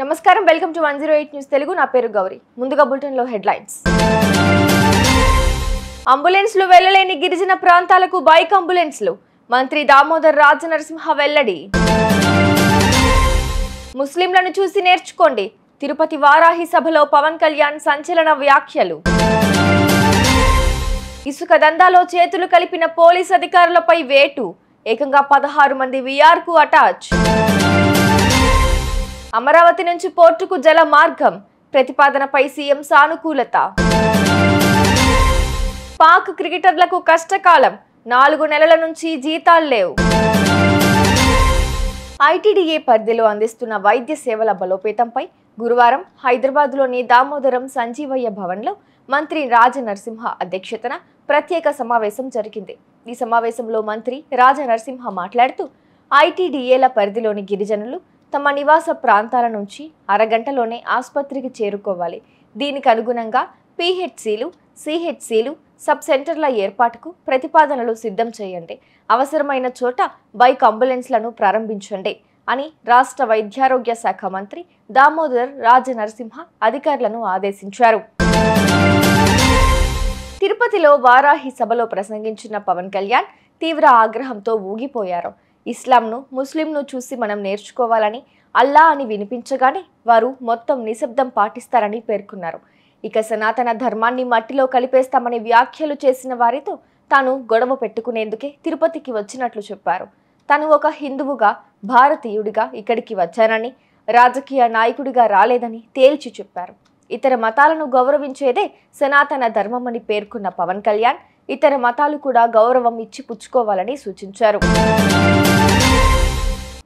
నమస్కారం welcome to 108 news Telugu నా పేరు గౌరి ముందుగా బులెటిన్ లో హెడ్లైన్స్ అంబులెన్స్లు వెళ్ళలేని గిరిజన ప్రాంతాలకు బైక్ అంబులెన్స్లు మంత్రి దామోదర్ రాజనరసింహ వెల్లడి ముస్లింలను చూసి నేర్చుకోండి తిరుపతి వారాహి సభలో పవన్ కళ్యాణ్ సంచలన వ్యాఖ్యలు ఇసుక దందాలో చేతులు కలిపిన పోలీస్ అధికారులపై వేటు ఏకంగా 16 మంది విఆర్ కు అటాచ్ అమరావతి నుంచి పోర్టుకు జల మార్గం ప్రతిపాదనపై సీఎం సానుకూలత పాక్ క్రికెటర్లకు కష్టకాలం 4 నెలల నుంచి జీతాలు లేవు ఐటీడీఏ పరిధిలో అందిస్తున్న వైద్య సేవల బలోపేతంపై గురువారం హైదరాబాద్లోని దామోదరం సంజీవయ్య భవన్లో మంత్రి రాజనరసింహ అధ్యక్షతన ప్రత్యేక సమావేశం జరిగింది. ఈ సమావేశంలో మంత్రి రాజనరసింహ మాట్లాడుతూ ఐటీడీఏల పరిధిలోని గిరిజనులు తమ నివాస ప్రాంతాల నుంచి అరగంటలోనే ఆసుపత్రికి చేరుకోవాలి. దీనికి అనుగుణంగా పీహెచ్సీలు, సిహెచ్సీలు, సబ్ సెంటర్ల ఏర్పాటుకు ప్రతిపాదనలు సిద్ధం చేయండి. అవసరమైన చోట బైక్ అంబులెన్స్లను ప్రారంభించండి అని రాష్ట్ర వైద్యారోగ్య శాఖ మంత్రి దామోదర్ రాజనరసింహ అధికారులను ఆదేశించారు. తిరుపతిలో వారాహి సభలో ప్రసంగించిన పవన్ కళ్యాణ్ తీవ్ర ఆగ్రహంతో ఊగిపోయారు. ఇస్లాంను, ముస్లింను చూసి మనం నేర్చుకోవాలని అల్లా అని వినిపించగానే వారు మొత్తం నిశ్శబ్దం పాటిస్తారని పేర్కొన్నారు. ఇక సనాతన ధర్మాన్ని మట్టిలో కలిపేస్తామని వ్యాఖ్యలు చేసిన వారితో తాను గొడవ పెట్టుకునేందుకే తిరుపతికి వచ్చినట్లు చెప్పారు. తాను ఒక హిందువుగా, భారతీయుడిగా ఇక్కడికి వచ్చానని, రాజకీయ నాయకుడిగా రాలేదని తేల్చి చెప్పారు. ఇతర మతాలను గౌరవించేదే సనాతన ధర్మమని పేర్కొన్న పవన్ కళ్యాణ్ ఇతర మతాలు కూడా గౌరవం ఇచ్చి పుచ్చుకోవాలని సూచించారు.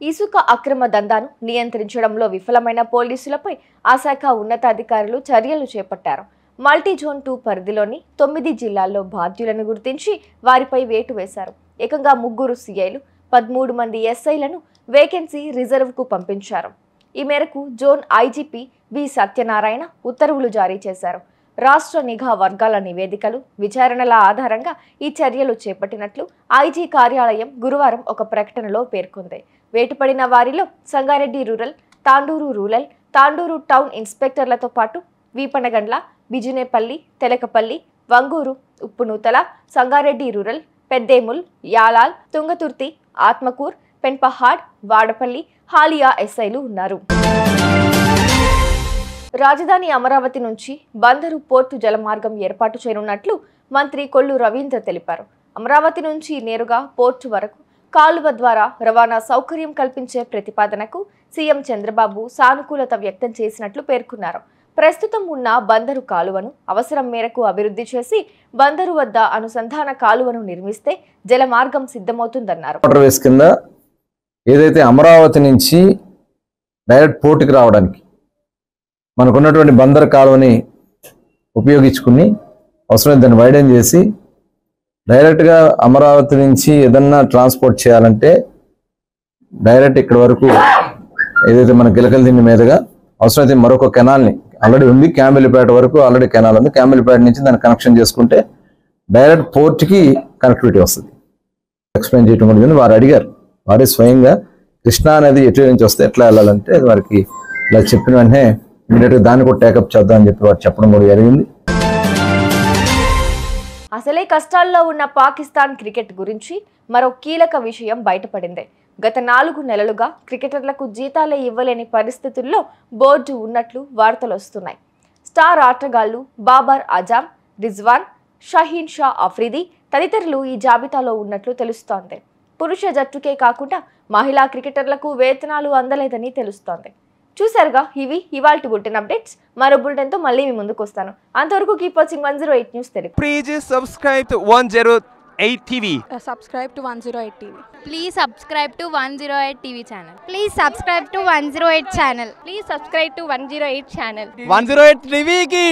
ఇసుక అక్రమ దందాను నియంత్రించడంలో విఫలమైన పోలీసులపై ఆ శాఖ ఉన్నతాధికారులు చర్యలు చేపట్టారు. మల్టీజోన్ 2 పరిధిలోని 9 జిల్లాల్లో బాధ్యులను గుర్తించి వారిపై వేటు వేశారు. ఏకంగా 3 సీఐలు, 13 మంది ఎస్ఐలను వేకెన్సీ రిజర్వ్కు పంపించారు. ఈ మేరకు జోన్ ఐజీపీ వి సత్యనారాయణ ఉత్తర్వులు జారీ చేశారు. రాష్ట్ర నిఘా వర్గాల నివేదికలు, విచారణల ఆధారంగా ఈ చర్యలు చేపట్టినట్లు ఐజీ కార్యాలయం గురువారం ఒక ప్రకటనలో పేర్కొంది. వేటుపడిన వారిలో Sangareddy rural, Tandur rural, Tandur town ఇన్స్పెక్టర్లతో పాటు వీపనగండ్ల, బిజినేపల్లి, తెలకపల్లి, వంగూరు, ఉప్పునూతల, సంగారెడ్డి రూరల్, పెద్దేముల్, యాలాల్, తుంగతుర్తి, ఆత్మకూర్, పెన్పహాడ్, వాడపల్లి, హాలియా ఎస్ఐలు ఉన్నారు. రాజధాని అమరావతి నుంచి బందరు పోర్టు జలమార్గం ఏర్పాటు చేయనున్నట్లు మంత్రి కొల్లు రవీంద్ర తెలిపారు. అమరావతి నుంచి నేరుగా పోర్టు వరకు కాలువ ద్వారా రవాణా సౌకర్యం కల్పించే ప్రతిపాదనకు సీఎం చంద్రబాబు సానుకూలత వ్యక్తం చేసినట్లు పేర్కొన్నారు. ప్రస్తుతం ఉన్న బందరు కాలువను అవసరం మేరకు అభివృద్ధి చేసి బందరు వద్ద అనుసంధాన కాలువను నిర్మిస్తే జలమార్గం సిద్ధమవుతుందన్నారు. ఏదైతే అమరావతి నుంచి డైరెక్ట్ పోర్టుకి రావడానికి మనకున్నటువంటి బందర్ కాలువని ఉపయోగించుకుని అవసరమైన దాన్ని వైడెన్ చేసి డైరెక్ట్గా అమరావతి నుంచి ఏదన్నా ట్రాన్స్పోర్ట్ చేయాలంటే డైరెక్ట్ ఇక్కడ వరకు ఏదైతే మన గిలకలదిండి మీదుగా అవసరమైతే మరొక కెనాల్ని ఆల్రెడీ ఉంది, క్యాంబెల్లిపేట వరకు ఆల్రెడీ కెనాల్ ఉంది. క్యాంబెల్లిపేట నుంచి దాన్ని కనెక్షన్ చేసుకుంటే డైరెక్ట్ పోర్ట్కి కనెక్టివిటీ వస్తుంది. ఎక్స్ప్లెయిన్ చేయడం కూడా వారు అడిగారు. వారే స్వయంగా కృష్ణా నది ఎటు నుంచి వస్తే ఎట్లా వెళ్ళాలంటే వారికి ఇలా చెప్పిన వెంటనే ఇమీడియట్గా దాన్ని కూడా టేకప్ చేద్దాం అని చెప్పి వారు చెప్పడం కూడా జరిగింది. అసలే కష్టాల్లో ఉన్న పాకిస్తాన్ క్రికెట్ గురించి మరో కీలక విషయం బయటపడింది. గత 4 నెలలుగా క్రికెటర్లకు జీతాలే ఇవ్వలేని పరిస్థితుల్లో బోర్డు ఉన్నట్లు వార్తలు వస్తున్నాయి. స్టార్ ఆటగాళ్లు బాబర్ అజామ్, రిజ్వాన్, షహీన్ షా అఫ్రిది తదితరులు ఈ జాబితాలో ఉన్నట్లు తెలుస్తోంది. పురుష జట్టుకే కాకుండా మహిళా క్రికెటర్లకు వేతనాలు అందలేదని తెలుస్తోంది. చూసారుగా, ఇవి ఇవాల్టి బులెటిన్ అప్డేట్స్. మరో బులెటిన్ తో మళ్ళీ మీ ముందుకు వస్తాను. అంతవరకు keep watching 108 news Telugu. Please subscribe to 108 TV. Subscribe to 108 TV. Please subscribe to 108 TV channel. Please subscribe to 108 channel. Please subscribe to 108 channel. 108 TV ki